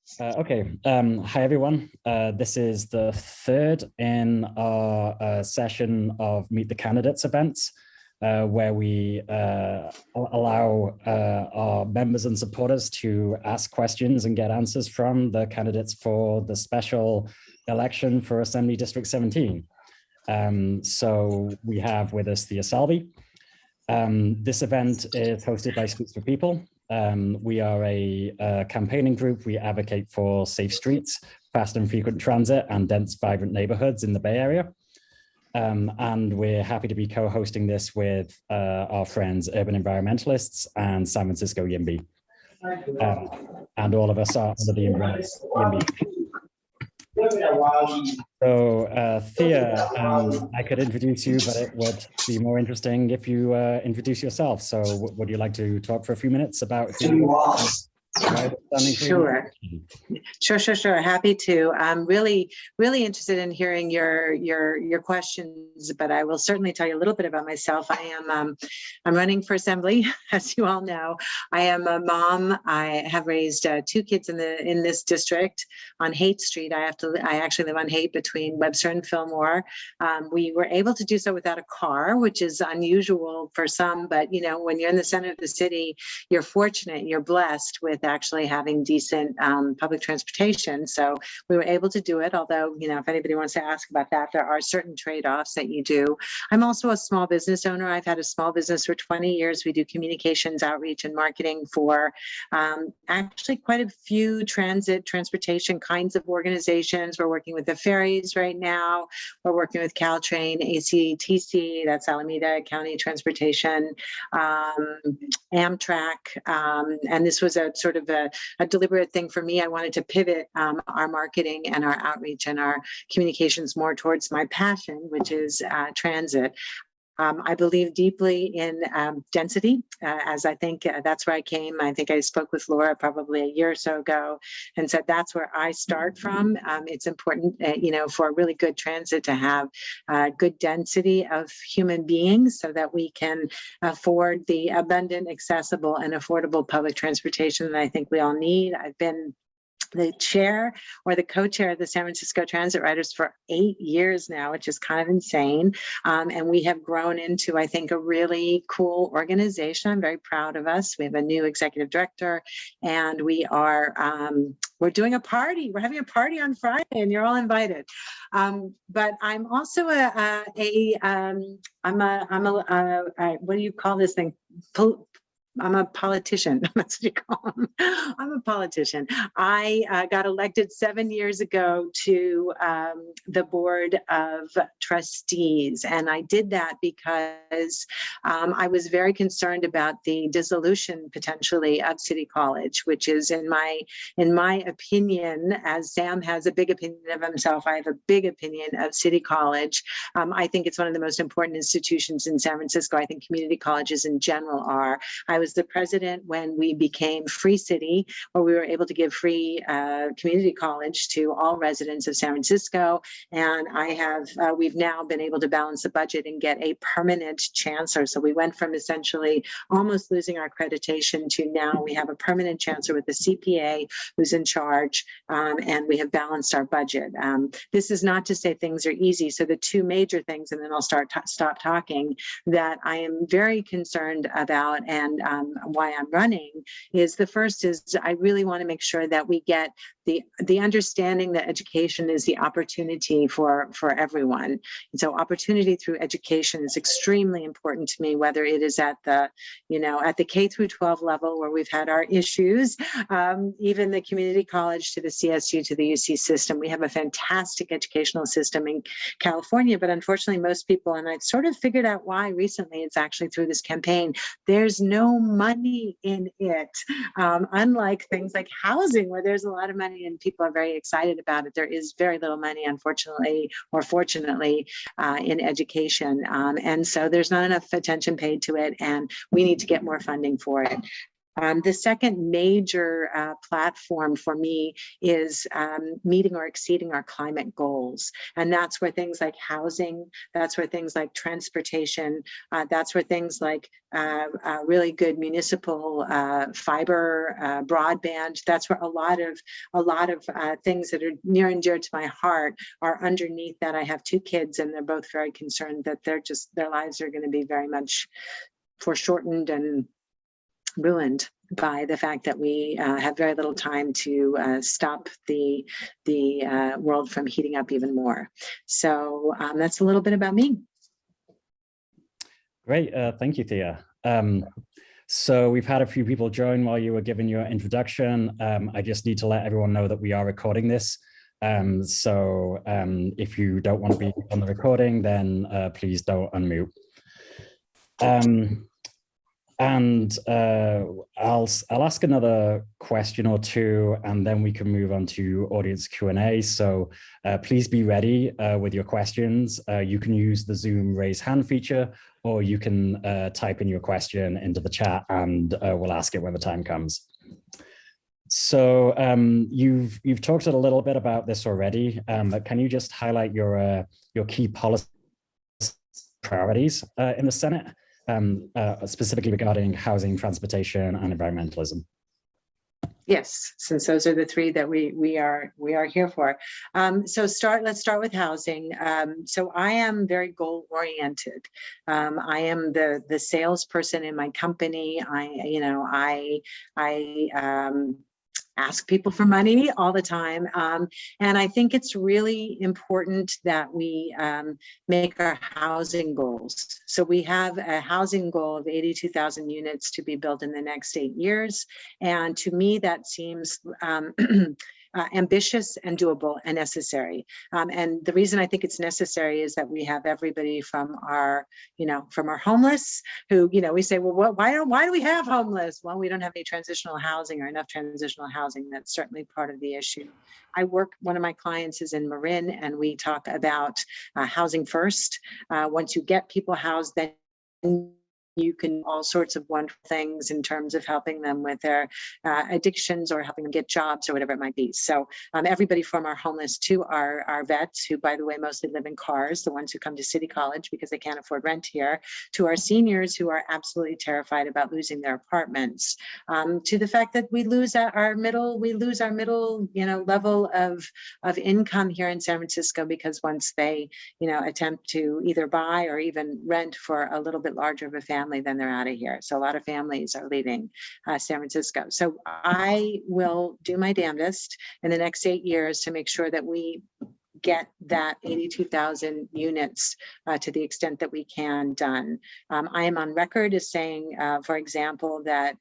Hi everyone. This is the third in our session of Meet the Candidates events, where we allow our members and supporters to ask questions and get answers from the candidates for the special election for Assembly District 17. So we have with us Thea Selby. This event is hosted by Streets for People. We are a campaigning group. We advocate for safe streets, fast and frequent transit, and dense, vibrant neighborhoods in the Bay Area. And we're happy to be co-hosting this with our friends, urban environmentalists and San Francisco YIMBY. And all of us are under the umbrella YIMBY. So Thea, I could introduce you, but it would be more interesting if you introduce yourself. So would you like to talk for a few minutes about who you are? Sure. Happy to. I'm really interested in hearing your questions, but I will certainly tell you a little bit about myself. I'm running for assembly, as you all know. I am a mom. I have raised two kids in this district on Haight Street. I actually live on Haight between Webster and Fillmore. We were able to do so without a car, which is unusual for some, but you know, when you're in the center of the city, you're fortunate, you're blessed with actually having decent public transportation. So we were able to do it, although, you know, if anybody wants to ask about that, there are certain trade-offs that you do. I'm also a small business owner. I've had a small business for 20 years. We do communications, outreach, and marketing for actually quite a few transportation kinds of organizations. We're working with the ferries right now. We're working with Caltrain, ACTC, that's Alameda County Transportation, Amtrak, and this was a sort of a deliberate thing for me. I wanted to pivot our marketing and our outreach and our communications more towards my passion, which is transit. I believe deeply in density, as I think that's where I came. I think I spoke with Laura probably a year or so ago and said that's where I start from. It's important, you know, for really good transit to have good density of human beings so that we can afford the abundant, accessible, and affordable public transportation that I think we all need. I've been the chair or the co-chair of the San Francisco Transit Riders for 8 years now, which is kind of insane. And we have grown into, I think, a really cool organization. I'm very proud of us. We have a new executive director, and we are we're doing a party. We're having a party on Friday, and you're all invited. But I'm also what do you call this thing? I'm a politician. That's what you call them. I'm a politician. I got elected 7 years ago to the board of trustees, and I did that because I was very concerned about the dissolution potentially of City College, which is, in my opinion, as Sam has a big opinion of himself, I have a big opinion of City College. I think it's one of the most important institutions in San Francisco. I think community colleges in general are. I was the president when we became Free City, where we were able to give free community college to all residents of San Francisco. And we've now been able to balance the budget and get a permanent chancellor. So we went from essentially almost losing our accreditation to now we have a permanent chancellor with a CPA who's in charge, and we have balanced our budget. This is not to say things are easy. So the two major things, and then I'll stop talking, that I am very concerned about and why I'm running is, the first is I really want to make sure that we get the understanding that education is the opportunity for everyone. And so opportunity through education is extremely important to me, whether it is at the K through 12 level where we've had our issues, even the community college to the CSU to the UC system. We have a fantastic educational system in California, but unfortunately most people, and I've sort of figured out why recently, it's actually through this campaign, there's no money in it. Unlike things like housing, where there's a lot of money and people are very excited about it, there is very little money, unfortunately, or fortunately, in education. And so there's not enough attention paid to it, and we need to get more funding for it. The second major platform for me is meeting or exceeding our climate goals. And that's where things like housing, that's where things like transportation, that's where things like really good municipal fiber, broadband, that's where a lot of things that are near and dear to my heart are underneath that. I have two kids and they're both very concerned that their lives are going to be very much foreshortened and ruined by the fact that we have very little time to stop the world from heating up even more. So that's a little bit about me. Great, thank you, Thea. So we've had a few people join while you were giving your introduction. I just need to let everyone know that we are recording this. So if you don't want to be on the recording, then please don't unmute. And I'll ask another question or two, and then we can move on to audience Q&A. So please be ready with your questions. You can use the Zoom raise hand feature, or you can type in your question into the chat, and we'll ask it when the time comes. So you've talked a little bit about this already, but can you just highlight your key policy priorities in the Senate? Specifically regarding housing, transportation, and environmentalism. Yes, since those are the three that we are here for. So let's start with housing. So I am very goal oriented. I am the salesperson in my company. I ask people for money all the time. And I think it's really important that we make our housing goals. So we have a housing goal of 82,000 units to be built in the next 8 years. And to me, that seems ambitious and doable and necessary. And the reason I think it's necessary is that we have everybody from our homeless who, we say, well, why do we have homeless? Well, we don't have any transitional housing or enough transitional housing. That's certainly part of the issue. One of my clients is in Marin, and we talk about housing first. Once you get people housed, then you can all sorts of wonderful things in terms of helping them with their addictions or helping them get jobs or whatever it might be. So everybody from our homeless to our vets, who, by the way, mostly live in cars, the ones who come to City College because they can't afford rent here, to our seniors who are absolutely terrified about losing their apartments, to the fact that we lose our middle level of income here in San Francisco, because once they attempt to either buy or even rent for a little bit larger of a family, then they're out of here. So a lot of families are leaving San Francisco. So I will do my damnedest in the next 8 years to make sure that we get that 82,000 units to the extent that we can done. I am on record as saying, for example, that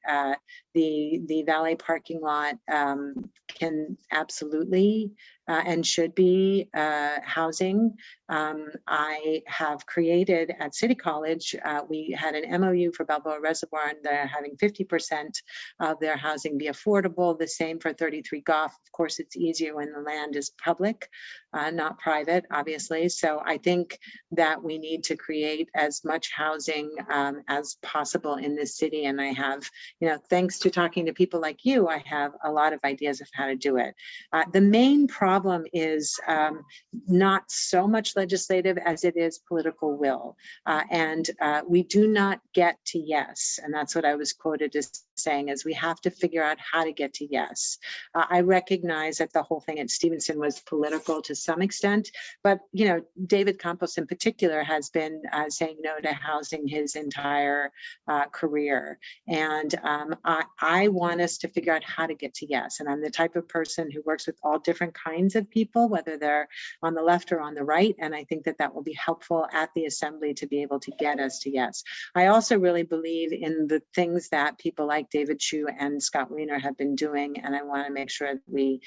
the valet parking lot can absolutely and should be housing. I have created at City College, we had an MOU for Balboa Reservoir, and they're having 50% of their housing be affordable. The same for 33 Goff. Of course, it's easier when the land is public, not private, obviously. So I think that we need to create as much housing as possible in this city. And I have, thanks to talking to people like you, I have a lot of ideas of how to do it. The main problem is not so much legislative as it is political will. And we do not get to yes. And that's what I was quoted as saying, is we have to figure out how to get to yes. I recognize that the whole thing at Stevenson was political to some extent, but David Campos in particular has been saying no to housing his entire career. And I want us to figure out how to get to yes. And I'm the type of person who works with all different kinds of people, whether they're on the left or on the right. And I think that will be helpful at the assembly to be able to get us to yes. I also really believe in the things that people like David Chu and Scott Wiener have been doing. And I want to make sure that we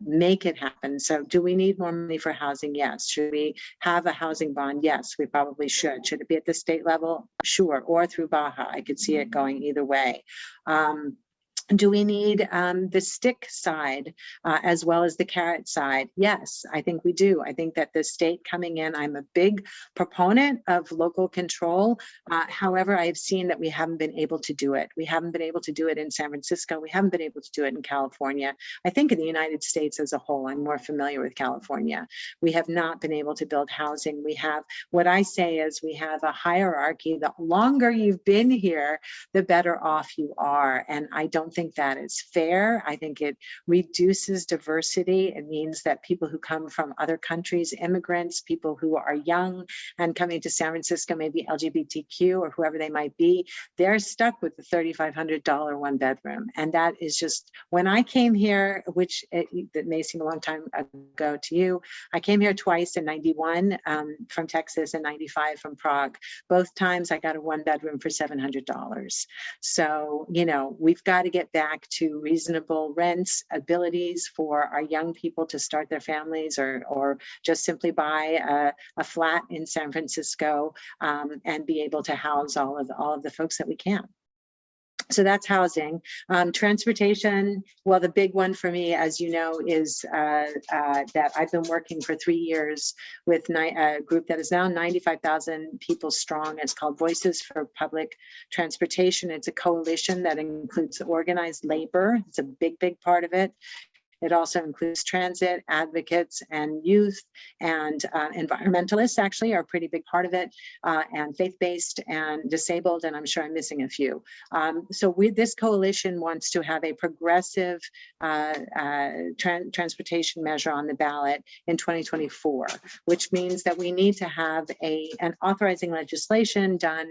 make it happen. So do we need more money for housing? Yes. Should we have a housing bond? Yes, we probably should. Should it be at the state level? Sure. Or through Baja. I could see it going either way. Do we need the stick side as well as the carrot side? Yes, I think we do. I think that the state coming in, I'm a big proponent of local control. However, I've seen that we haven't been able to do it. We haven't been able to do it in San Francisco. We haven't been able to do it in California. I think in the United States as a whole, I'm more familiar with California. We have not been able to build housing. We have, what I say is we have a hierarchy. The longer you've been here, the better off you are. And I don't think that is fair. I think it reduces diversity. It means that people who come from other countries, immigrants, people who are young and coming to San Francisco, maybe LGBTQ or whoever they might be, they're stuck with the $3,500 one bedroom. And that is just, when I came here, which it may seem a long time ago to you, I came here twice in 91 from Texas and 95 from Prague. Both times I got a one bedroom for $700. So, you know, we've got to get back to reasonable rents, abilities for our young people to start their families or just simply buy a flat in San Francisco and be able to house all of the folks that we can. So that's housing. Transportation, well, the big one for me, as you know, is that I've been working for 3 years with a group that is now 95,000 people strong. It's called Voices for Public Transportation. It's a coalition that includes organized labor. It's a big, big part of it. It also includes transit advocates and youth and environmentalists actually are a pretty big part of it, and faith-based and disabled, and I'm sure I'm missing a few. So this coalition wants to have a progressive transportation measure on the ballot in 2024, which means that we need to have an authorizing legislation done,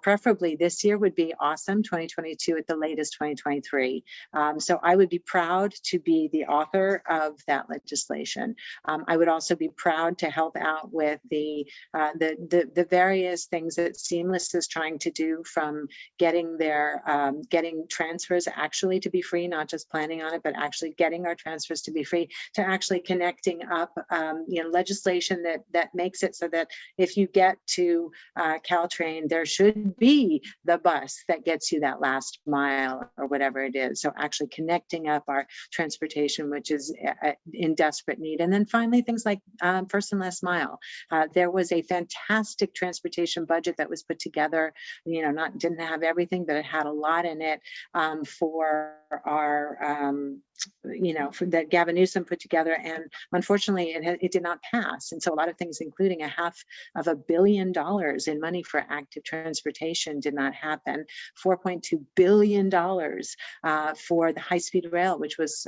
preferably this year would be awesome, 2022 at the latest 2023. So I would be proud to be the author of that legislation. I would also be proud to help out with the various things that Seamless is trying to do, from getting getting transfers actually to be free, not just planning on it, but actually getting our transfers to be free, to actually connecting up legislation that makes it so that if you get to Caltrain, there should be the bus that gets you that last mile or whatever it is. So actually connecting up our transportation, which is in desperate need. And then finally, things like first and last mile. There was a fantastic transportation budget that was put together, didn't have everything, but it had a lot in it for our that Gavin Newsom put together, and unfortunately it did not pass. And so a lot of things, including $500 million in money for active transportation, did not happen. $4.2 billion for the high-speed rail, which was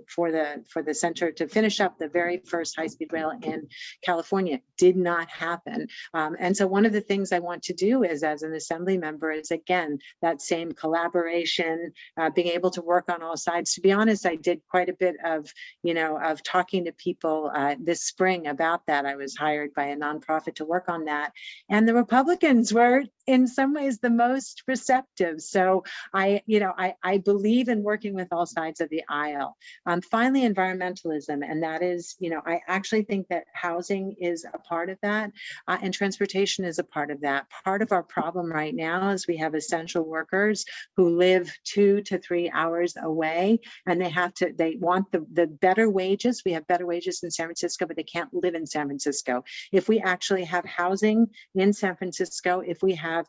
for the center to finish up the very first high-speed rail in California, did not happen. And so one of the things I want to do is, as an assembly member, is again that same collaboration, being able to work on all sides. To be honest, I did quite a bit of talking to people this spring about that. I was hired by a nonprofit to work on that, and the Republicans were in some ways the most receptive. So I believe in working with all sides of the aisle. Finally, environmentalism, and that is, I actually think that housing is a part of that, and transportation is a part of that. Part of our problem right now is we have essential workers who live 2 to 3 hours away, and they want the better wages. We have better wages in San Francisco, but they can't live in San Francisco. If we actually have housing in San Francisco, if we have,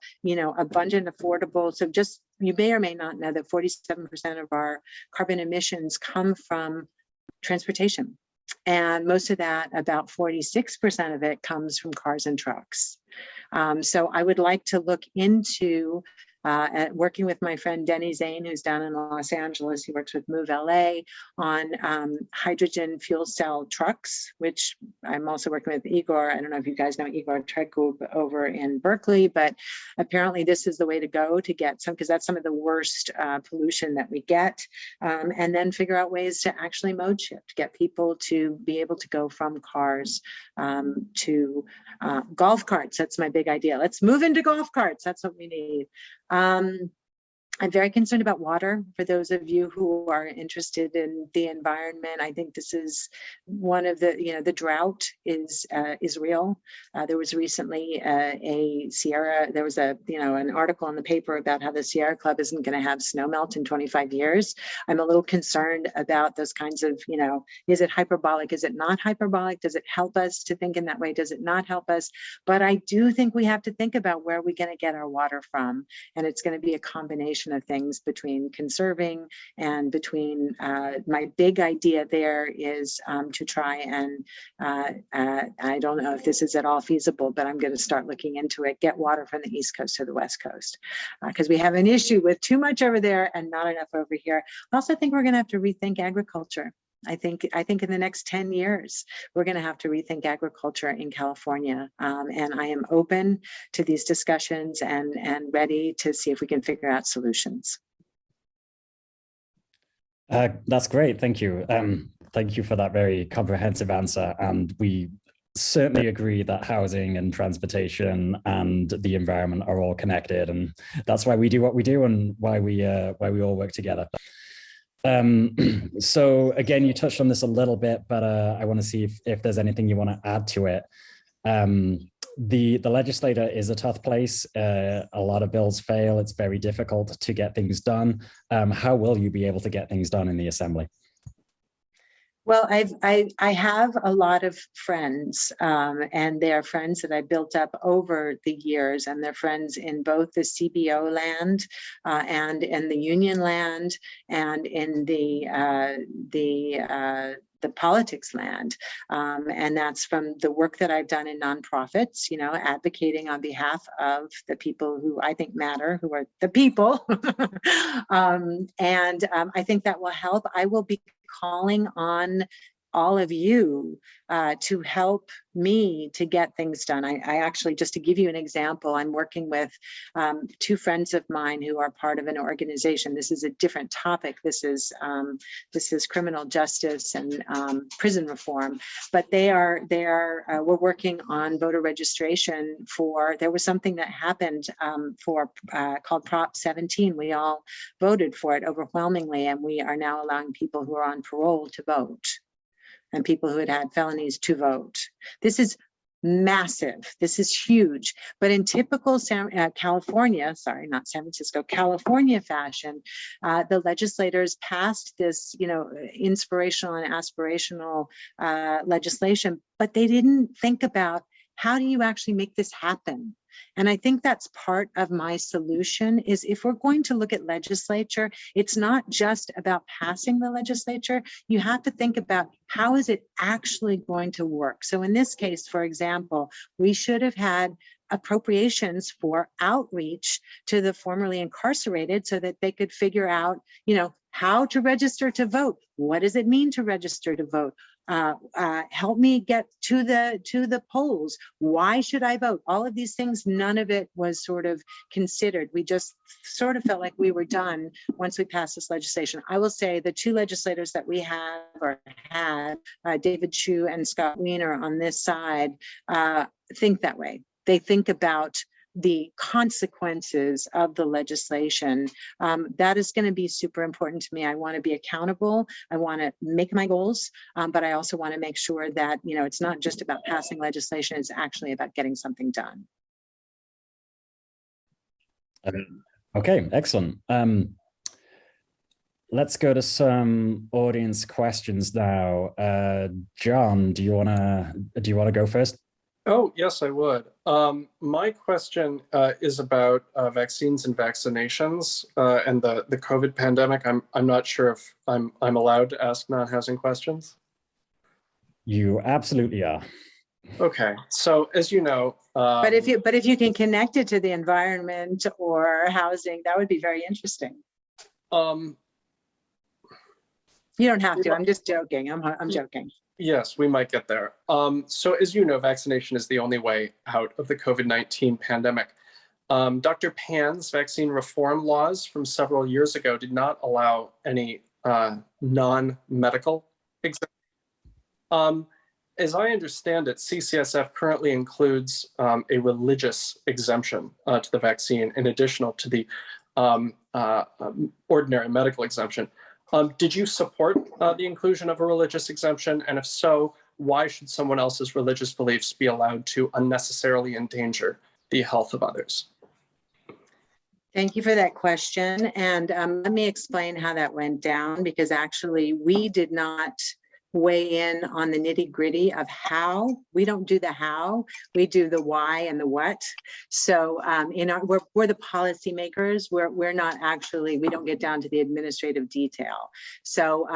abundant, affordable, so just, you may or may not know that 47% of our carbon emissions come from transportation. And most of that, about 46% of it, comes from cars and trucks. So I would like to look into working with my friend Denny Zane, who's down in Los Angeles. He works with Move LA on hydrogen fuel cell trucks, which I'm also working with Igor. I don't know if you guys know Igor Tregub over in Berkeley, but apparently this is the way to go to get some, because that's some of the worst pollution that we get. And then figure out ways to actually mode shift, get people to be able to go from cars to golf carts. That's my big idea. Let's move into golf carts. That's what we need. I'm very concerned about water. For those of you who are interested in the environment, I think this is one of the, the drought is real. There was recently there was an article in the paper about how the Sierra Club isn't going to have snow melt in 25 years. I'm a little concerned about those kinds of, is it hyperbolic? Is it not hyperbolic? Does it help us to think in that way? Does it not help us? But I do think we have to think about where we're going to get our water from. And it's going to be a combination of things between conserving and between my big idea there is to try and I don't know if this is at all feasible, but I'm going to start looking into it, get water from the East Coast to the West Coast, because we have an issue with too much over there and not enough over here. I also think we're going to have to rethink agriculture. I think in the next 10 years, we're going to have to rethink agriculture in California. And I am open to these discussions and ready to see if we can figure out solutions. That's great. Thank you. Thank you for that very comprehensive answer. And we certainly agree that housing and transportation and the environment are all connected. And that's why we do what we do and why we all work together. So again, you touched on this a little bit, but I want to see if there's anything you want to add to it. The legislature is a tough place. A lot of bills fail. It's very difficult to get things done. How will you be able to get things done in the Assembly? Well, I have a lot of friends, and they are friends that I built up over the years, and they're friends in both the CBO land and in the union land and in the politics land. And that's from the work that I've done in nonprofits, advocating on behalf of the people who I think matter, who are the people. I think that will help. I will be calling on all of you to help me to get things done. I actually, just to give you an example, I'm working with two friends of mine who are part of an organization. This is a different topic. This is criminal justice and prison reform. But we're working on voter registration for. There was something that happened called Prop 17. We all voted for it overwhelmingly, and we are now allowing people who are on parole to vote, and people who had felonies to vote. This is massive. This is huge. But in typical California, sorry, not San Francisco, California fashion, the legislators passed this, inspirational and aspirational legislation, but they didn't think about how do you actually make this happen? And I think that's part of my solution is if we're going to look at legislature, it's not just about passing the legislature. You have to think about how is it actually going to work? So in this case, for example, we should have had appropriations for outreach to the formerly incarcerated so that they could figure out, how to register to vote. What does it mean to register to vote? Help me get to the polls. Why should I vote? All of these things, none of it was sort of considered. We just sort of felt like we were done once we passed this legislation. I will say the two legislators that we have or had, David Chu and Scott Wiener on this side, think that way. They think about the consequences of the legislation. That is going to be super important to me. I want to be accountable. I want to make my goals, but I also want to make sure that, it's not just about passing legislation, it's actually about getting something done. Okay, excellent. Let's go to some audience questions now. John, do you want to go first? Oh, yes, I would. My question is about vaccines and vaccinations and the COVID pandemic. I'm not sure if I'm allowed to ask non-housing questions. You absolutely are. Okay, so as you know, but if you can connect it to the environment or housing, that would be very interesting. You don't have to. I'm just joking. I'm joking. Yes, we might get there. So as you know, vaccination is the only way out of the COVID-19 pandemic. Dr. Pan's vaccine reform laws from several years ago did not allow any non-medical exemption. As I understand it, CCSF currently includes a religious exemption to the vaccine in addition to the ordinary medical exemption. Did you support the inclusion of a religious exemption? And if so, why should someone else's religious beliefs be allowed to unnecessarily endanger the health of others? Thank you for that question. And let me explain how that went down, because actually we did not weigh in on the nitty gritty of how. We don't do the how, we do the why and the what. So we're the policymakers. We're not actually, we don't get down to the administrative detail. So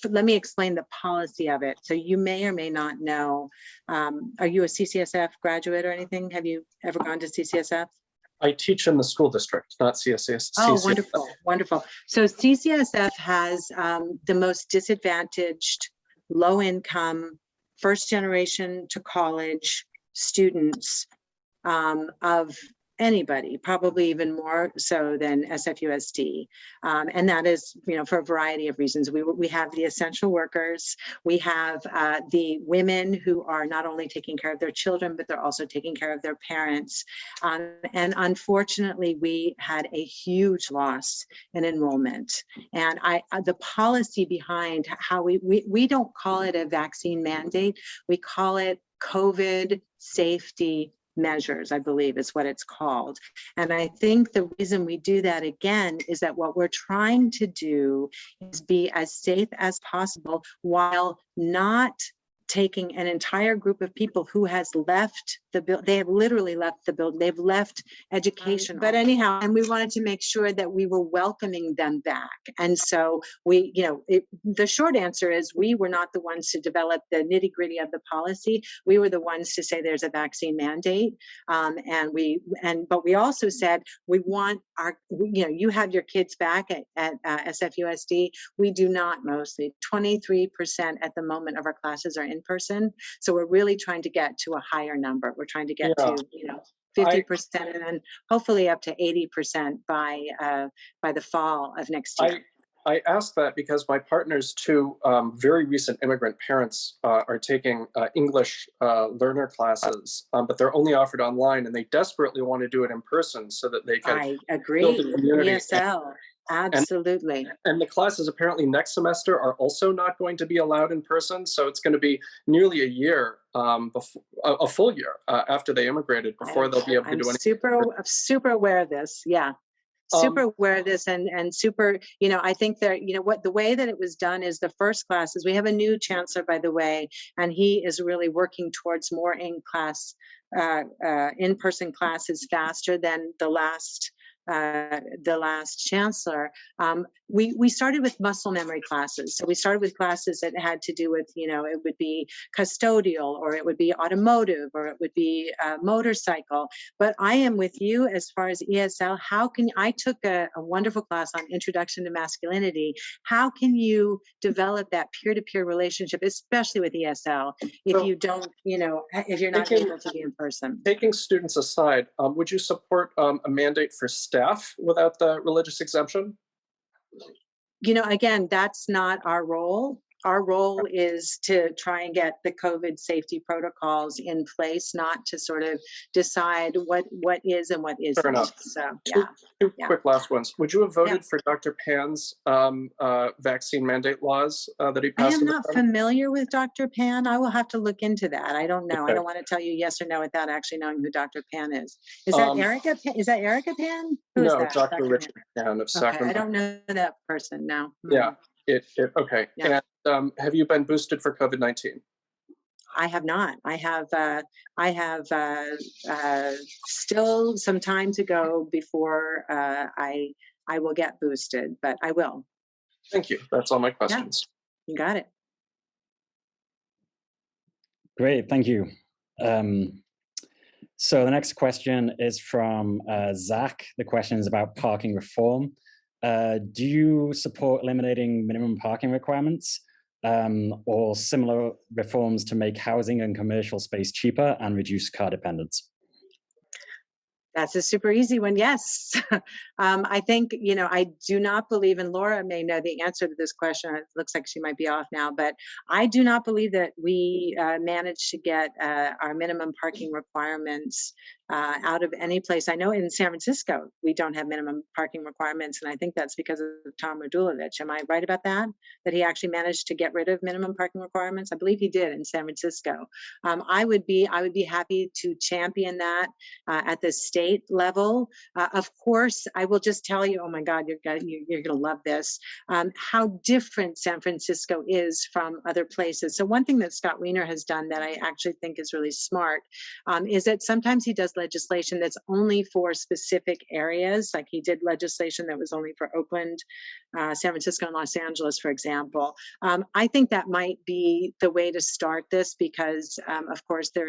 let me explain the policy of it. So you may or may not know, are you a CCSF graduate or anything? Have you ever gone to CCSF? I teach in the school district, not CCSF. Oh, wonderful, wonderful. So CCSF has the most disadvantaged, low income, first generation to college students of anybody, probably even more so than SFUSD. And that is, for a variety of reasons. We have the essential workers, we have the women who are not only taking care of their children, but they're also taking care of their parents. And unfortunately, we had a huge loss in enrollment. And the policy behind how we don't call it a vaccine mandate, we call it COVID safety measures, I believe is what it's called. And I think the reason we do that again is that what we're trying to do is be as safe as possible while not taking an entire group of people who has left the building. They have literally left the building. They've left education. But anyhow, and we wanted to make sure that we were welcoming them back. And so the short answer is we were not the ones to develop the nitty gritty of the policy. We were the ones to say there's a vaccine mandate. But we also said, we want you have your kids back at SFUSD. We do not mostly. 23% at the moment of our classes are in person. So we're really trying to get to a higher number. We're trying to get to 50% and then hopefully up to 80% by the fall of next year. I ask that because my partner's two very recent immigrant parents are taking English learner classes, but they're only offered online, and they desperately want to do it in person so that they can I agree. build a community. ESL. Absolutely. And the classes apparently next semester are also not going to be allowed in person. So it's going to be nearly a year, a full year after they immigrated before they'll be able to do anything. I'm super aware of this. Yeah. Super aware of this and super, I think that, the way that it was done is the first classes, we have a new chancellor, by the way, and he is really working towards more in-class, in-person classes faster than the last chancellor. We started with muscle memory classes. So we started with classes that had to do with, it would be custodial, or it would be automotive, or it would be motorcycle. But I am with you as far as ESL. I took a wonderful class on introduction to masculinity. How can you develop that peer-to-peer relationship, especially with ESL, if you don't, if you're not able to be in person? Taking students aside, would you support a mandate for staff without the religious exemption? Again, that's not our role. Our role is to try and get the COVID safety protocols in place, not to sort of decide what is and what isn't. Fair enough. So, Two quick last ones. Would you have voted for Dr. Pan's vaccine mandate laws that he passed? I am not familiar with Dr. Pan. I will have to look into that. I don't know. Okay. I don't want to tell you yes or no without actually knowing who Dr. Pan is. Is that Erica? Is that Erica Pan? Who no, is that? Dr. Richard Pan of Sacramento. I don't know that person. No. Yeah. Okay. Yeah. And have you been boosted for COVID-19? I have not. I have still some time to go before I will get boosted, but I will. Thank you. That's all my questions. Yeah, you got it. Great. Thank you. So the next question is from Zach. The question is about parking reform. Do you support eliminating minimum parking requirements or similar reforms to make housing and commercial space cheaper and reduce car dependence? That's a super easy one. Yes. I think, I do not believe, and Laura may know the answer to this question. It looks like she might be off now, but I do not believe that we managed to get our minimum parking requirements out of any place. I know in San Francisco, we don't have minimum parking requirements, and I think that's because of Tom Radulovich. Am I right about that? That he actually managed to get rid of minimum parking requirements? I believe he did in San Francisco. I would be happy to champion that at the state level. Of course, I will just tell you, oh my God, you're going to love this, how different San Francisco is from other places. So one thing that Scott Wiener has done that I actually think is really smart is that sometimes he does legislation that's only for specific areas. Like he did legislation that was only for Oakland, San Francisco, and Los Angeles, for example. I think that might be the way to start this because, of course, I'm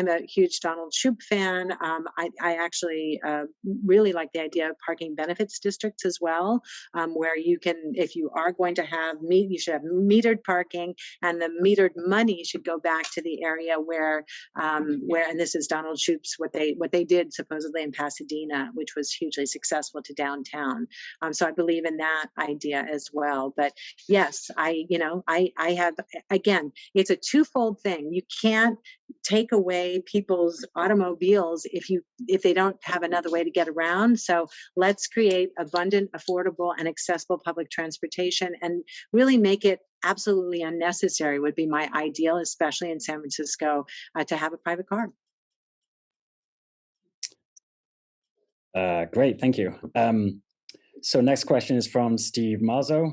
a huge Donald Shoup fan. I actually really like the idea of parking benefits districts as well, where you can, if you are going to have you should have metered parking, and the metered money should go back to the area where, and this is Donald Shoup's what they did supposedly in Pasadena, which was hugely successful to downtown. So I believe in that idea as well. But yes, I have, again, it's a twofold thing. You can't take away people's automobiles if they don't have another way to get around. So let's create abundant, affordable, and accessible public transportation and really make it absolutely unnecessary would be my ideal, especially in San Francisco, to have a private car. Great, thank you. So next question is from Steve Marzo.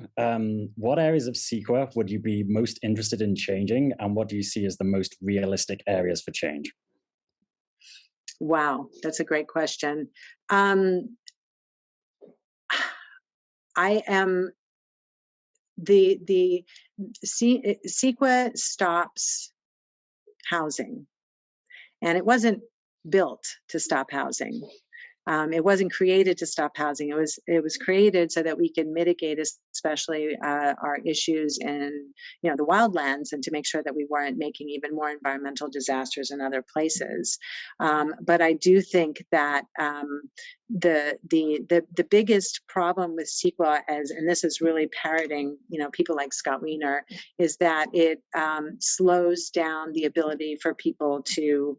What areas of CEQA would you be most interested in changing, and what do you see as the most realistic areas for change? Wow, that's a great question. I am the CEQA stops housing, and it wasn't built to stop housing. It wasn't created to stop housing. It was created so that we can mitigate, especially our issues in the wildlands, and to make sure that we weren't making even more environmental disasters in other places. But I do think that the biggest problem with CEQA, and this is really parroting people like Scott Wiener, is that it slows down the ability for people to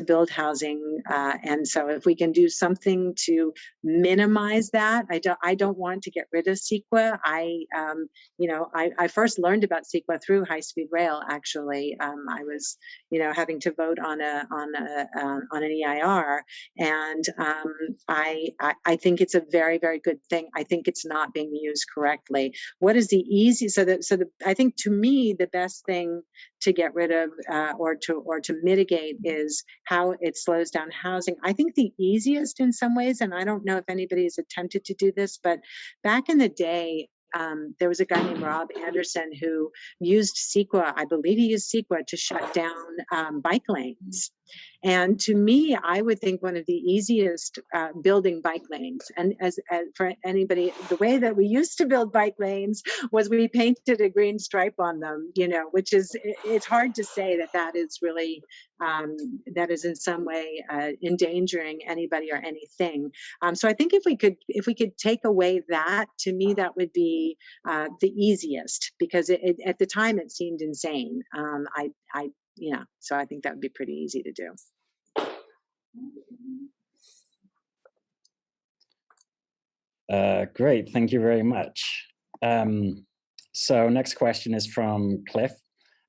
build housing. And so if we can do something to minimize that, I don't want to get rid of CEQA. I first learned about CEQA through high-speed rail. Actually, I was having to vote on an EIR, and I think it's a very, very good thing. I think it's not being used correctly. What is the easy? I think to me the best thing to get rid of or to mitigate is how it slows down housing. I think the easiest in some ways, and I don't know if anybody has attempted to do this, but back in the day, there was a guy named Rob Anderson who used CEQA. I believe he used CEQA to shut down bike lanes. And to me, I would think one of the easiest building bike lanes, and as for anybody, the way that we used to build bike lanes was we painted a green stripe on them, which is, it's hard to say that is really, that is in some way endangering anybody or anything. So I think if we could take away that, to me, that would be the easiest, because at the time it seemed insane. So I think that would be pretty easy to do. Great, thank you very much. So next question is from Cliff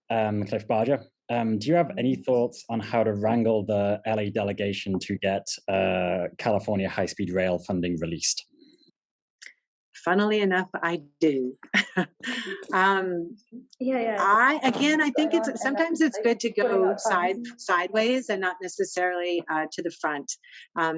Barger. Do you have any thoughts on how to wrangle the LA delegation to get California high-speed rail funding released? Funnily enough, I do. I think sometimes it's good to go sideways and not necessarily to the front.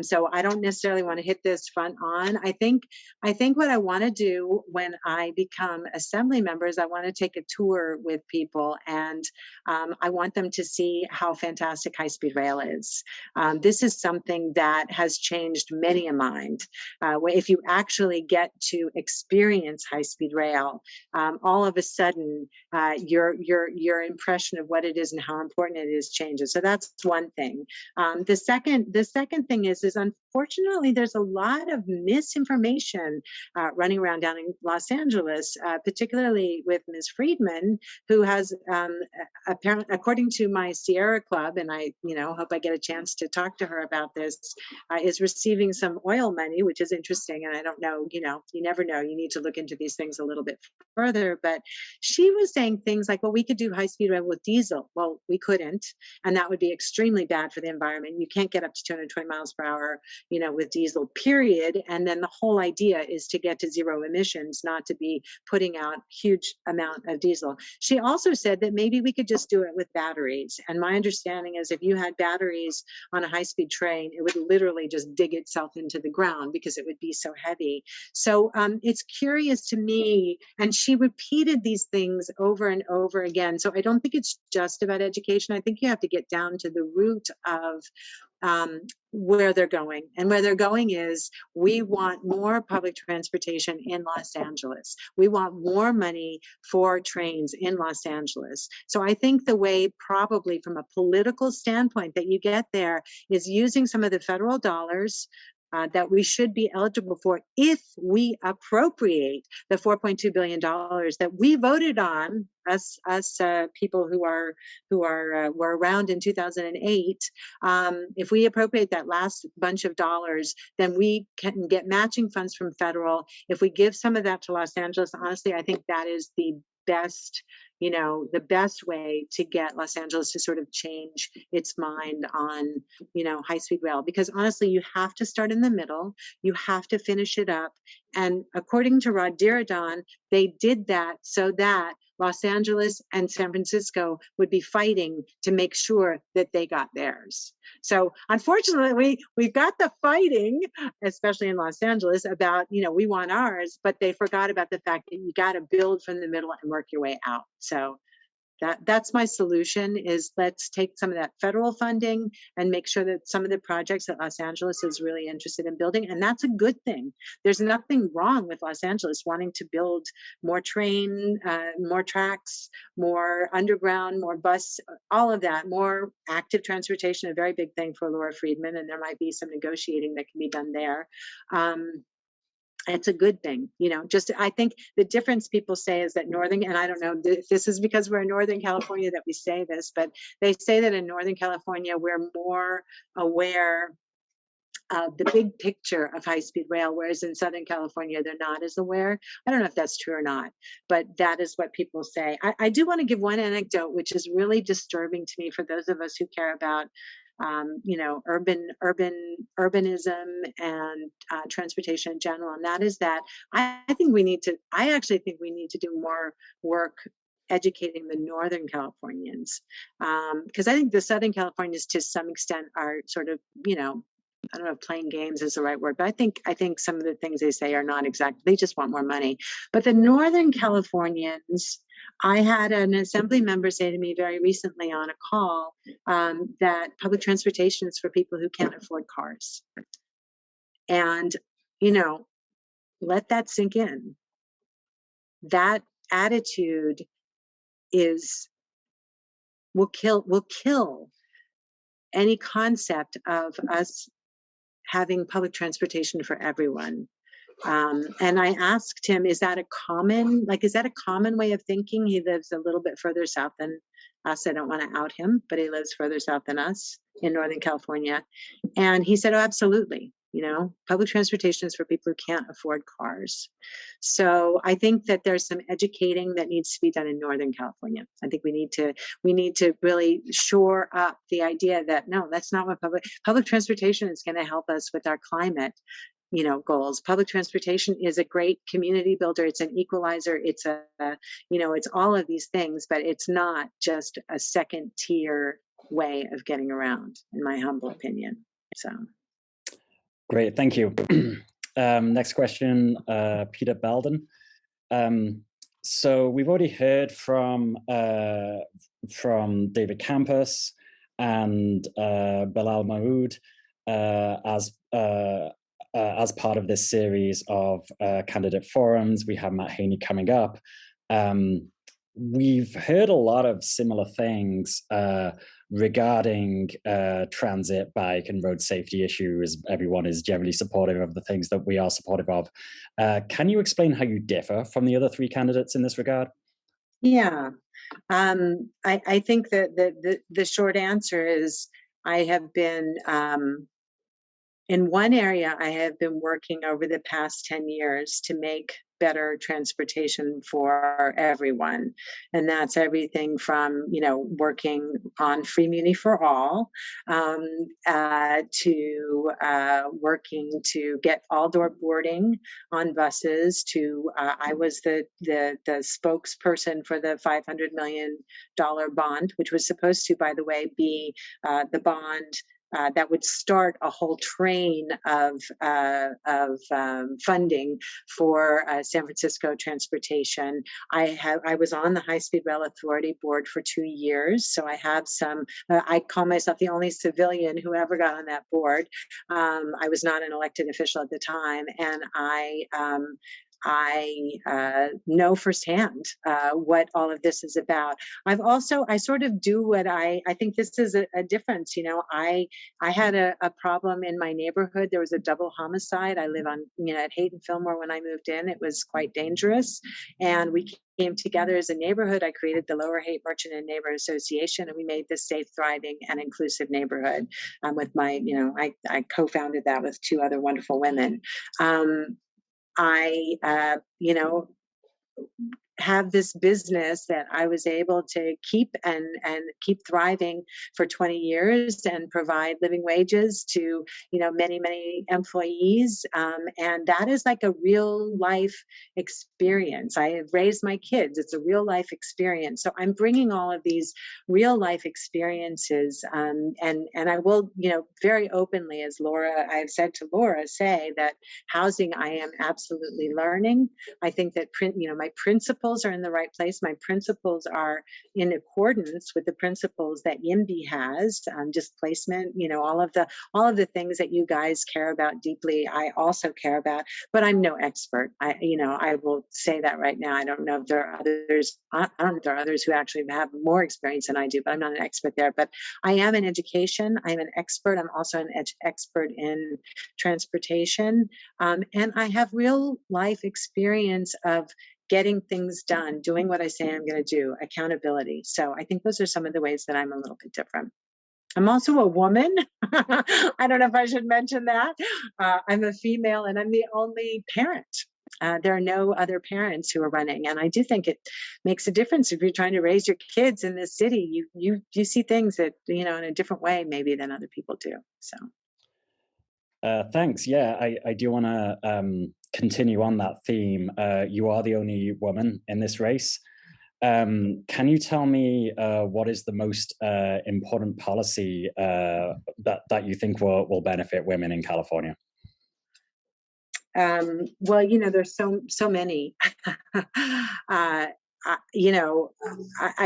So I don't necessarily want to hit this front on. I think what I want to do when I become assembly members, I want to take a tour with people, and I want them to see how fantastic high-speed rail is. This is something that has changed many a mind. If you actually get to experience high-speed rail, all of a sudden your impression of what it is and how important it is changes. So that's one thing. The second thing is unfortunately, there's a lot of misinformation running around down in Los Angeles, particularly with Ms. Friedman, who has apparently, according to my Sierra Club, and I, hope I get a chance to talk to her about this, is receiving some oil money, which is interesting. And I don't know, you never know. You need to look into these things a little bit further. But she was saying things like, well, we could do high-speed rail with diesel. Well, we couldn't. And that would be extremely bad for the environment. You can't get up to 220 miles per hour, with diesel, period. And then the whole idea is to get to zero emissions, not to be putting out huge amount of diesel. She also said that maybe we could just do it with batteries. And my understanding is if you had batteries on a high-speed train, it would literally just dig itself into the ground because it would be so heavy. So it's curious to me, and she repeated these things over and over again. So I don't think it's just about education. I think you have to get down to the root of where they're going. And where they're going is, we want more public transportation in Los Angeles. We want more money for trains in Los Angeles. So I think the way, probably from a political standpoint, that you get there is using some of the federal dollars that we should be eligible for if we appropriate the $4.2 billion that we voted on, us people who were around in 2008. If we appropriate that last bunch of dollars, then we can get matching funds from federal. If we give some of that to Los Angeles, honestly, I think that is the best way to get Los Angeles to sort of change its mind on, high-speed rail. Because honestly, you have to start in the middle, you have to finish it up. And according to Rod Diradon, they did that so that Los Angeles and San Francisco would be fighting to make sure that they got theirs. So unfortunately, we've got the fighting, especially in Los Angeles, about, we want ours, but they forgot about the fact that you got to build from the middle and work your way out. So that's my solution, is let's take some of that federal funding and make sure that some of the projects that Los Angeles is really interested in building, and that's a good thing. There's nothing wrong with Los Angeles wanting to build more train, more tracks, more underground, more bus, all of that, more active transportation, a very big thing for Laura Friedman, and there might be some negotiating that can be done there. It's a good thing, I think the difference people say is that and I don't know if this is because we're in Northern California that we say this, but they say that in Northern California, we're more aware of the big picture of high-speed rail, whereas in Southern California, they're not as aware. I don't know if that's true or not, but that is what people say. I do want to give one anecdote, which is really disturbing to me for those of us who care about urbanism and transportation in general. And that is that I actually think we need to do more work educating the Northern Californians. Because I think the Southern Californians to some extent are sort of, I don't know if playing games is the right word, but I think some of the things they say are not exact. They just want more money. But the Northern Californians, I had an assembly member say to me very recently on a call that public transportation is for people who can't afford cars. And, let that sink in. That attitude will kill any concept of us having public transportation for everyone. And I asked him, is that a common way of thinking? He lives a little bit further south than us. I don't want to out him, but he lives further south than us in Northern California. And he said, oh, absolutely. Public transportation is for people who can't afford cars. So I think that there's some educating that needs to be done in Northern California. I think we need to really shore up the idea that, no, that's not what public transportation is going to help us with our climate goals. Public transportation is a great community builder. It's an equalizer. It's it's all of these things, but it's not just a second tier way of getting around, in my humble opinion. So. Great, thank you. Next question, Peter Belden. So we've already heard from David Campus and Bilal Maoud as part of this series of candidate forums. We have Matt Haney coming up. we've heard a lot of similar things regarding transit, bike, and road safety issues. Everyone is generally supportive of the things that we are supportive of. Can you explain how you differ from the other three candidates in this regard? Yeah. I think that the short answer is I have been in one area, I have been working over the past 10 years to make better transportation for everyone. And that's everything from, working on free muni for all, to working to get all door boarding on buses, to I was the spokesperson for the $500 million bond, which was supposed to, by the way, be the bond that would start a whole train of funding for San Francisco transportation. I was on the High Speed Rail Authority board for 2 years, so I have some. I call myself the only civilian who ever got on that board. I was not an elected official at the time, and I know firsthand what all of this is about. I sort of do what I think this is a difference. I had a problem in my neighborhood. There was a double homicide. I live on, at Hayden Fillmore when I moved in. It was quite dangerous. And we came together as a neighborhood. I created the Lower Haight Merchant and Neighbor Association, and we made this safe, thriving, and inclusive neighborhood with my, I co-founded that with 2 other wonderful women. I have this business that I was able to keep and keep thriving for 20 years and provide living wages to, many employees. And that is like a real life experience. I have raised my kids. It's a real life experience. So I'm bringing all of these real life experiences. And I will, very openly, as I've said to Laura, say that housing, I am absolutely learning. I think that my principles are in the right place. My principles are in accordance with the principles that YIMBY has, displacement, all of the things that you guys care about deeply, I also care about, but I'm no expert. I will say that right now. I don't know if there are others. I don't know if there are others who actually have more experience than I do, but I'm not an expert there. But I am in education. I'm an expert. I'm also an expert in transportation. And I have real life experience of getting things done, doing what I say I'm going to do, accountability. So I think those are some of the ways that I'm a little bit different. I'm also a woman. I don't know if I should mention that. I'm a female and I'm the only parent. There are no other parents who are running. And I do think it makes a difference if you're trying to raise your kids in this city. You see things that, in a different way maybe than other people do. So. Thanks. Yeah, I do want to continue on that theme. You are the only woman in this race. Can you tell me what is the most important policy that you think will benefit women in California? Well, there's so many. I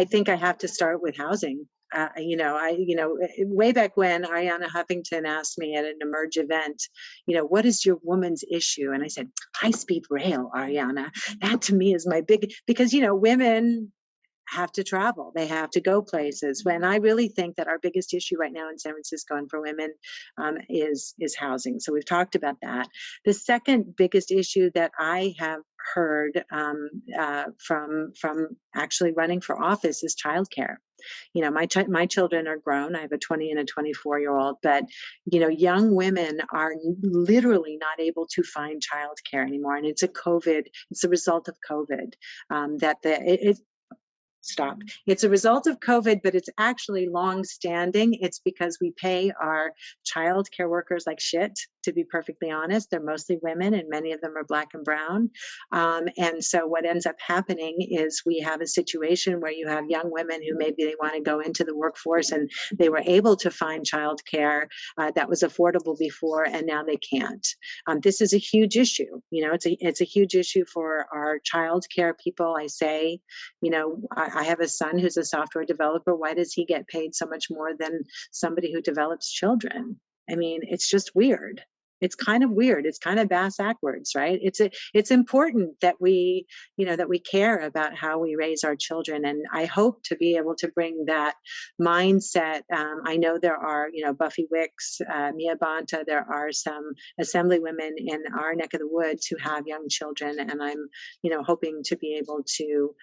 think I have to start with housing. Way back when Ariana Huffington asked me at an Emerge event, what is your woman's issue? And I said, high speed rail, Ariana. That to me is my big, because, women have to travel. They have to go places. When I really think that our biggest issue right now in San Francisco and for women is housing. So we've talked about that. The second biggest issue that I have heard from actually running for office is childcare. My children are grown. I have a 20 and a 24-year-old, but young women are literally not able to find childcare anymore, and it's a result of COVID. It's a result of COVID, but it's actually long-standing. It's because we pay our child care workers like shit, to be perfectly honest. They're mostly women, and many of them are Black and brown. And so what ends up happening is we have a situation where you have young women who maybe they want to go into the workforce, and they were able to find child care that was affordable before, and now they can't. This is a huge issue. It's a huge issue for our child care people. I say, I have a son who's a software developer. Why does he get paid so much more than somebody who develops children? I mean, it's just weird. It's kind of weird. It's kind of bass backwards, right? It's important that we, that we care about how we raise our children. And I hope to be able to bring that mindset. I know there are, Buffy Wicks, Mia Banta, there are some assembly women in our neck of the woods who have young children. And I'm, hoping to be able to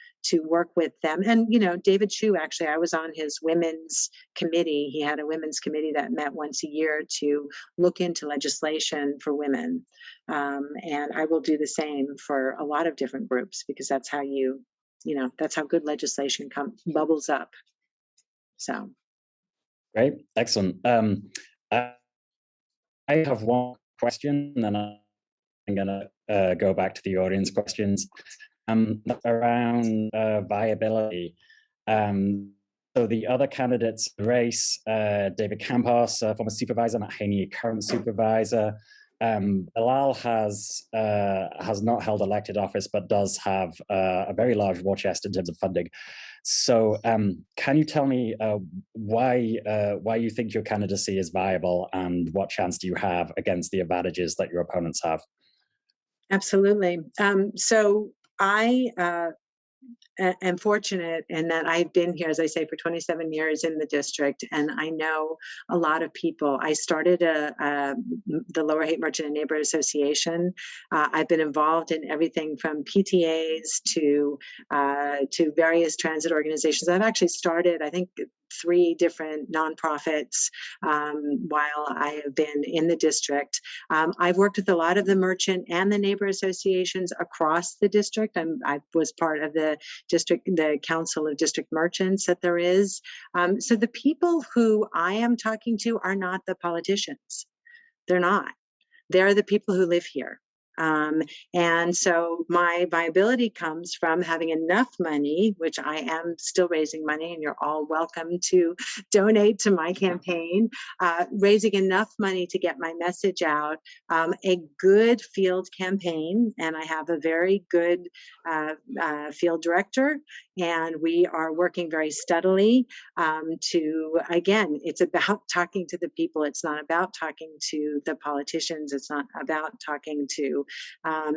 work with them. And, David Chu, actually, I was on his women's committee. He had a women's committee that met once a year to look into legislation for women. And I will do the same for a lot of different groups, because that's how that's how good legislation bubbles up. So. Great. Excellent. I have one question, and then I'm going to go back to the audience questions around viability. So the other candidates in the race, David Campos, former supervisor, Matt Haney, current supervisor. Bilal has not held elected office, but does have a very large war chest in terms of funding. So can you tell me why you think your candidacy is viable, and what chance do you have against the advantages that your opponents have? Absolutely. So I am fortunate in that I've been here, as I say, for 27 years in the district, and I know a lot of people. I started the Lower Haight Merchant and Neighbor Association. I've been involved in everything from PTAs to various transit organizations. I've actually started, I think, 3 different nonprofits while I have been in the district. I've worked with a lot of the merchant and the neighbor associations across the district. I was part of the Council of District Merchants that there is. So the people who I am talking to are not the politicians. They're not. They're the people who live here. And so my viability comes from having enough money, which I am still raising money, and you're all welcome to donate to my campaign, raising enough money to get my message out, a good field campaign, and I have a very good field director, and we are working very steadily again, it's about talking to the people. It's not about talking to the politicians. It's not about talking to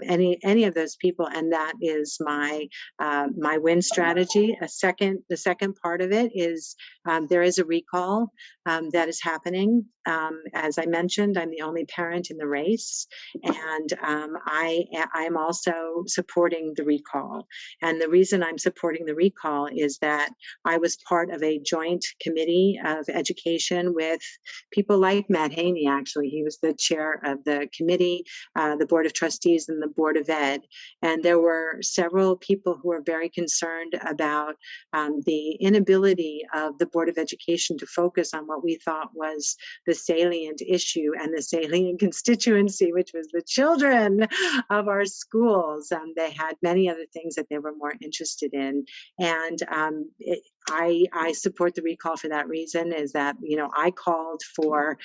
any of those people, and that is my win strategy. The second part of it is there is a recall that is happening. As I mentioned, I'm the only parent in the race, and I'm also supporting the recall. And the reason I'm supporting the recall is that I was part of a joint committee of education with people like Matt Haney. Actually, he was the chair of the committee, the Board of Trustees, and the Board of Ed. And there were several people who were very concerned about the inability of the Board of Education to focus on what we thought was the salient issue and the salient constituency, which was the children of our schools. They had many other things that they were more interested in. And I support the recall for that reason, is that, I called for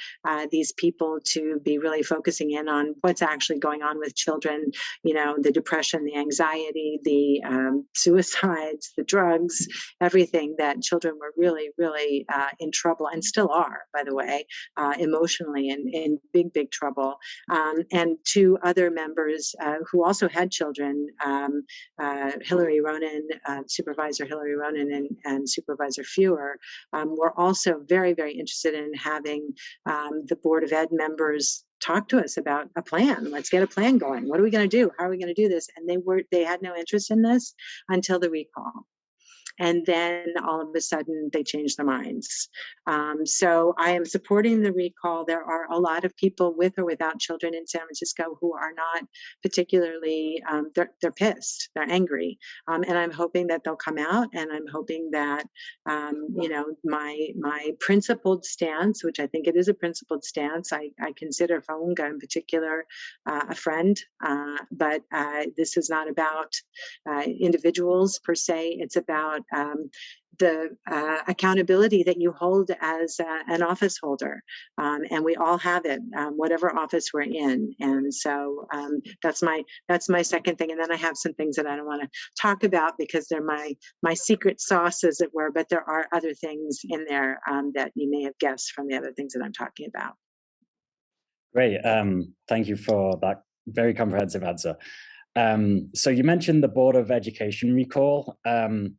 these people to be really focusing in on what's actually going on with children, the depression, the anxiety, the suicides, the drugs, everything, that children were really, really in trouble, and still are, by the way, emotionally in big, big trouble. And 2 other members who also had children, Hillary Ronan, Supervisor Hillary Ronan, and Supervisor Fewer, were also very, very interested in having the Board of Ed members talk to us about a plan. Let's get a plan going. What are we going to do? How are we going to do this? And they had no interest in this until the recall. And then all of a sudden they changed their minds. So I am supporting the recall. There are a lot of people with or without children in San Francisco who are not particularly, they're pissed, they're angry. And I'm hoping that they'll come out, and I'm hoping that, my principled stance, which I think it is a principled stance, I consider Faunga in particular a friend, but this is not about individuals per se. It's about the accountability that you hold as an office holder, and we all have it, whatever office we're in. And so that's my second thing. And then I have some things that I don't want to talk about because they're my secret sauce, as it were. But there are other things in there that you may have guessed from the other things that I'm talking about. Great. Thank you for that very comprehensive answer. So you mentioned the Board of Education recall and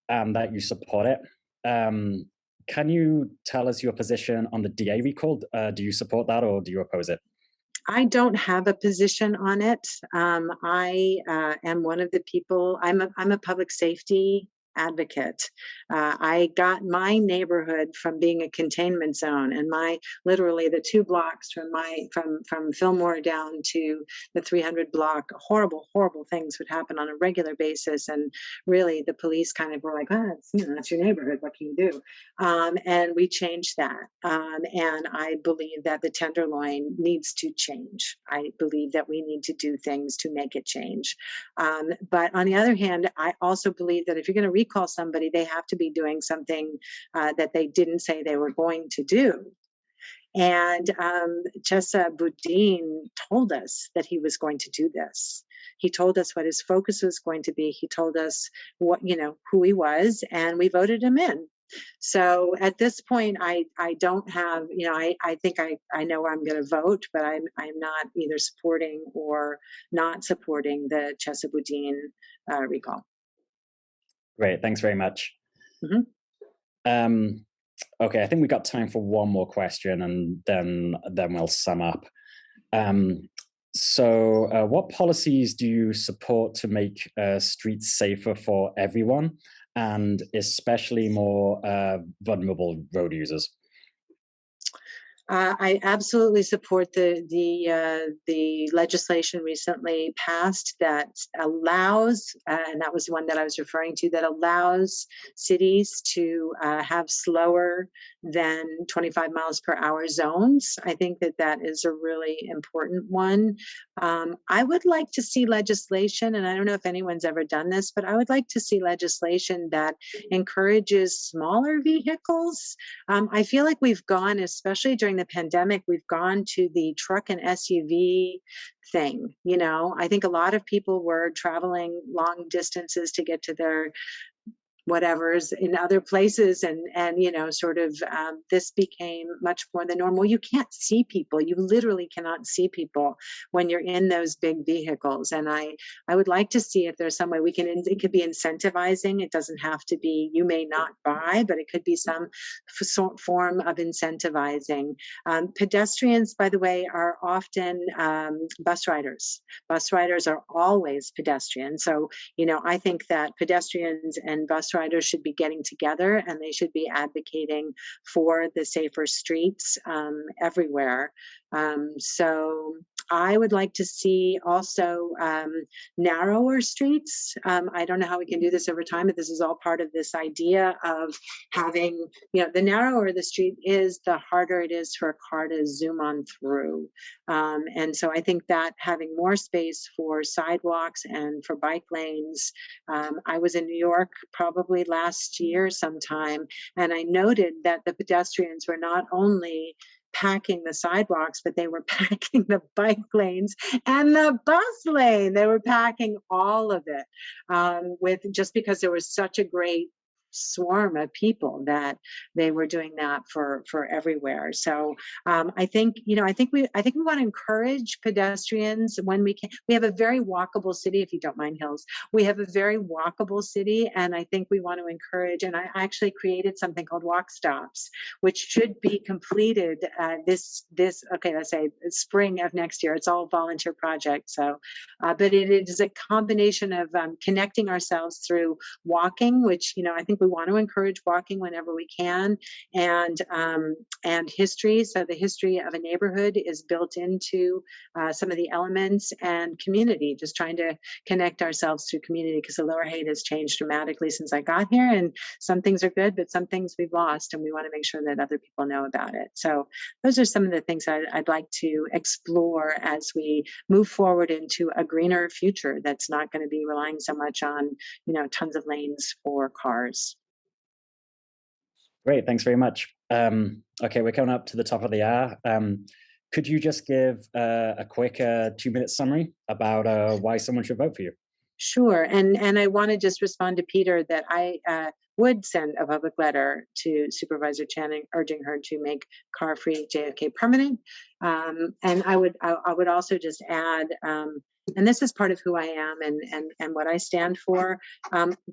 that you support it. Can you tell us your position on the DA recall? Do you support that or do you oppose it? I don't have a position on it. I am one of the people. I'm a public safety advocate. I got my neighborhood from being a containment zone, and literally the 2 blocks from Fillmore down to the 300 block. Horrible things would happen on a regular basis, and really the police kind of were like, that's your neighborhood. What can you do? And we changed that. And I believe that the Tenderloin needs to change. I believe that we need to do things to make it change. But on the other hand, I also believe that if you're going to recall somebody, they have to be doing something that they didn't say they were going to do. And Chesa Boudin told us that he was going to do this. He told us what his focus was going to be. He told us who he was, and we voted him in. So at this point, I don't have, I think I know where I'm going to vote, but I'm not either supporting or not supporting the Chesa Boudin recall. Great, thanks very much. Okay, I think we got time for one more question, and then we'll sum up. So what policies do you support to make streets safer for everyone, and especially more vulnerable road users? I absolutely support the legislation recently passed that allows, and that was one that I was referring to, that allows cities to have slower than 25 miles per hour zones. I think that is a really important one. I would like to see legislation, and I don't know if anyone's ever done this, but I would like to see legislation that encourages smaller vehicles. I feel like we've gone, especially during the pandemic, we've gone to the truck and SUV thing. I think a lot of people were traveling long distances to get to their whatever's in other places, and sort of this became much more the normal. You can't see people. You literally cannot see people when you're in those big vehicles. And I would like to see if there's some way it could be incentivizing. It doesn't have to be, you may not buy, but it could be some form of incentivizing. Pedestrians, by the way, are often bus riders. Bus riders are always pedestrians. So, I think that pedestrians and bus riders should be getting together, and they should be advocating for the safer streets everywhere. So I would like to see also narrower streets. I don't know how we can do this over time, but this is all part of this idea of having, the narrower the street is, the harder it is for a car to zoom on through. And so I think that having more space for sidewalks and for bike lanes. I was in New York probably last year sometime, and I noted that the pedestrians were not only packing the sidewalks, but they were packing the bike lanes and the bus lane. They were packing all of it just because there was such a great swarm of people that they were doing that for everywhere. So I think we want to encourage pedestrians when we can. We have a very walkable city, if you don't mind hills. We have a very walkable city, and I think we want to encourage, and I actually created something called Walk Stops, which should be completed let's say spring of next year. It's all a volunteer project. So, but it is a combination of connecting ourselves through walking, which, I think we want to encourage walking whenever we can, and history. So the history of a neighborhood is built into some of the elements, and community, just trying to connect ourselves through community, because the Lower Haight has changed dramatically since I got here, and some things are good, but some things we've lost, and we want to make sure that other people know about it. So those are some of the things I'd like to explore as we move forward into a greener future that's not going to be relying so much on, tons of lanes for cars. Great, thanks very much. Okay, we're coming up to the top of the hour. Could you just give a quick 2-minute summary about why someone should vote for you? Sure. And I want to just respond to Peter that I would send a public letter to Supervisor Channing urging her to make car-free JFK permanent. And I would also just add, and this is part of who I am and what I stand for.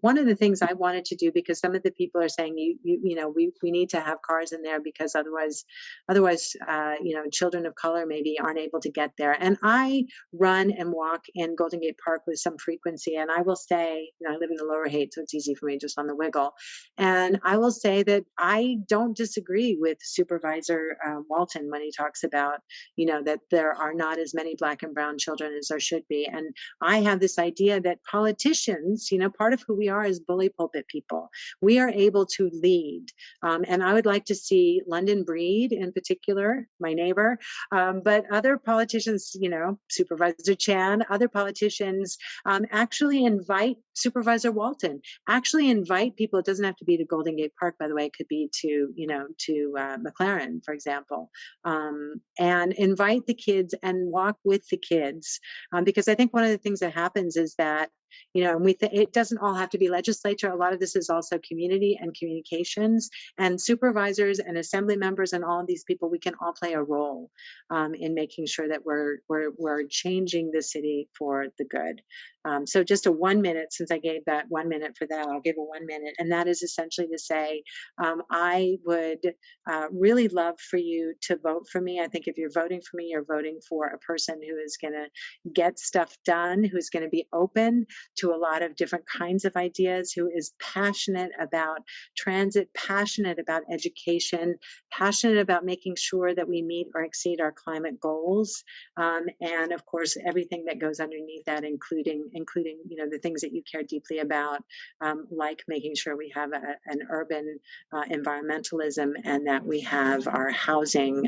One of the things I wanted to do, because some of the people are saying we need to have cars in there because otherwise children of color maybe aren't able to get there. And I run and walk in Golden Gate Park with some frequency, and I will say, I live in the Lower Haight, so it's easy for me, just on the wiggle. And I will say that I don't disagree with Supervisor Walton when he talks about, that there are not as many Black and brown children as there should be. And I have this idea that politicians, part of who we are is bully pulpit people. We are able to lead. And I would like to see London Breed in particular, my neighbor, but other politicians, Supervisor Chan, other politicians actually invite Supervisor Walton, actually invite people. It doesn't have to be to Golden Gate Park, by the way. It could be to McLaren, for example, and invite the kids and walk with the kids. Because I think one of the things that happens is that, it doesn't all have to be legislature. A lot of this is also community and communications, and supervisors and assembly members and all of these people. We can all play a role in making sure that we're changing the city for the good. So just a 1 minute, since I gave that 1 minute for that, I'll give a 1 minute. And that is essentially to say, I would really love for you to vote for me. I think if you're voting for me, you're voting for a person who is going to get stuff done, who's going to be open to a lot of different kinds of ideas, who is passionate about transit, passionate about education, passionate about making sure that we meet or exceed our climate goals. And of course, everything that goes underneath that, including the things that you care deeply about, like making sure we have an urban environmentalism and that we have our housing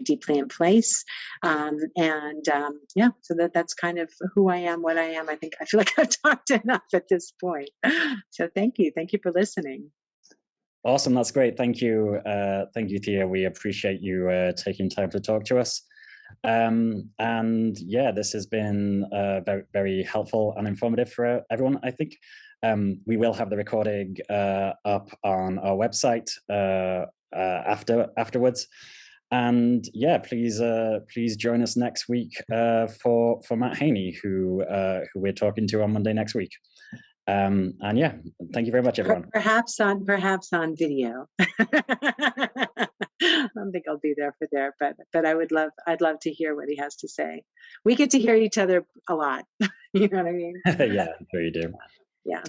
deeply in place. So that's kind of who I am, what I am. I feel like I've talked enough at this point. So thank you for listening. Awesome, that's great. Thank you, Thea. We appreciate you taking time to talk to us. And yeah, this has been very, very helpful and informative for everyone. I think we will have the recording up on our website afterwards. And yeah, please join us next week for Matt Haney, who we're talking to on Monday next week. And yeah, thank you very much, everyone. Perhaps on video. I don't think I'll be there but I'd love to hear what he has to say. We get to hear each other a lot. You know what I mean? Yeah, I'm sure you do. Yeah.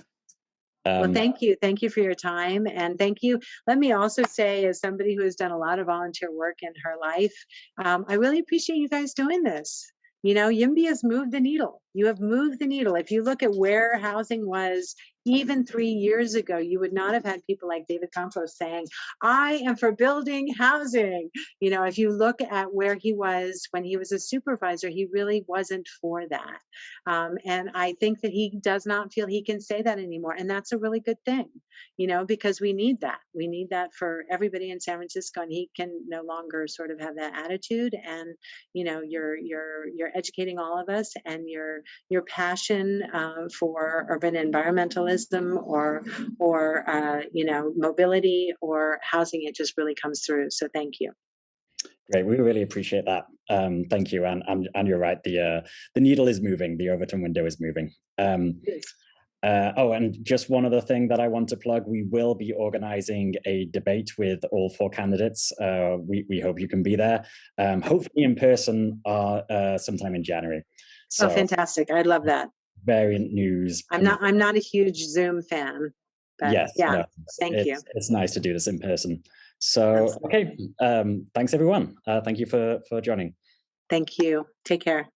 Well, thank you for your time, and thank you. Let me also say, as somebody who has done a lot of volunteer work in her life, I really appreciate you guys doing this. YIMBY has moved the needle. You have moved the needle. If you look at where housing was even 3 years ago, you would not have had people like David Campos saying, I am for building housing. If you look at where he was when he was a supervisor, he really wasn't for that. And I think that he does not feel he can say that anymore. And that's a really good thing, because we need that. We need that for everybody in San Francisco. And he can no longer sort of have that attitude. And, you're educating all of us, and your passion for urban environmentalism or mobility or housing, it just really comes through. So thank you. Great, we really appreciate that. Thank you, and you're right. The needle is moving. The Overton window is moving. And just one other thing that I want to plug: we will be organizing a debate with all 4 candidates. We hope you can be there. Hopefully in person sometime in January. So, fantastic! I'd love that. Variant news. I'm not a huge Zoom fan, but yes, yeah. No, thank you. It's nice to do this in person. So okay, thanks everyone. Thank you for joining. Thank you. Take care.